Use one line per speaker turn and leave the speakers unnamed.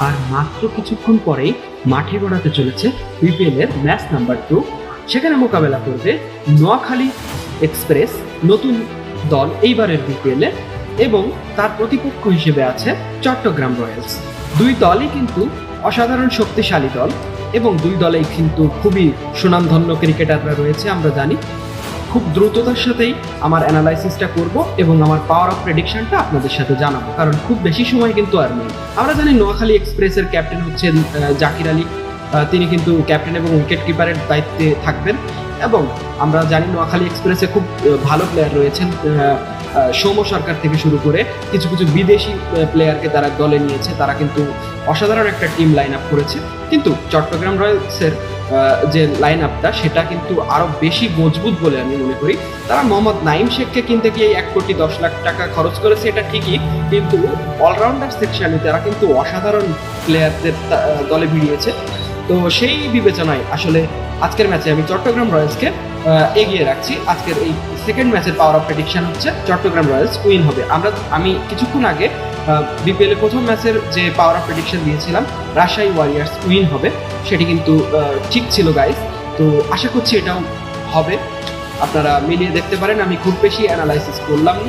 আর মাত্র কিছুক্ষণ পরেই মাঠে গড়াতে চলেছে বিপিএল এর ম্যাচ নাম্বার 2। সেখানে মোকাবেলা করবে নোয়াখালী এক্সপ্রেস, নতুন দল এইবারের বিপিএল এ, এবং তার প্রতিপক্ষ হিসেবে আছে চট্টগ্রাম রয়্যালস। দুই দলই কিন্তু অসাধারণ শক্তিশালী দল এবং দুই দলেই কিন্তু খুবই সুনামধন্য ক্রিকেটাররা রয়েছে। আমরা জানি খুব দ্রুততার সাথেই আমার অ্যানালাইসিসটা করব এবং আমার পাওয়ার অফ প্রেডিকশনটা আপনাদের সাথে জানাবো, কারণ খুব বেশি সময় কিন্তু আর নেই। আমরা জানি নোয়াখালী এক্সপ্রেসের ক্যাপ্টেন হচ্ছেন জাকির আলী, তিনি কিন্তু ক্যাপ্টেন এবং উইকেট কিপারের দায়িত্বে থাকবেন। এবং আমরা জানি নোয়াখালী এক্সপ্রেসে খুব ভালো প্লেয়ার রয়েছেন, সৌম্য সরকার থেকে শুরু করে কিছু কিছু বিদেশি প্লেয়ারকে তারা দলে নিয়েছে। তারা কিন্তু অসাধারণ একটা টিম লাইন আপ করেছে। কিন্তু চট্টগ্রাম রয়্যালসের যে লাইন আপটা সেটা কিন্তু আরো বেশি মজবুত বলে আমি মনে করি। তারা মোহাম্মদ নাইম শেখকে কিনতে গিয়ে 1,10,00,000 টাকা খরচ করেছে, এটা ঠিকই, কিন্তু অলরাউন্ডার সেকশনে তারা কিন্তু অসাধারণ প্লেয়ারদের দলে ভিড়িয়েছে। তো সেই বিবেচনায় আসলে আজকের ম্যাচে আমি চট্টগ্রাম রয়্যালসকে এগিয়ে রাখছি। আজকের এই সেকেন্ড ম্যাচের পাওয়ার অফ প্রেডিকশন হচ্ছে চট্টগ্রাম রয়্যালস উইন হবে। আমি কিছুক্ষণ আগে বিপিএল এর প্রথম ম্যাচের যে পাওয়ার অফ প্রেডিকশন দিয়েছিলাম রাজশাহী ওয়ারিয়ার্স উইন হবে, সেটি কিন্তু ঠিক ছিল গাইস। তো আশা করছি এটাও হবে, আপনারা মিলিয়ে দেখতে পারেন। আমি খুব বেশি অ্যানালাইসিস করলাম না।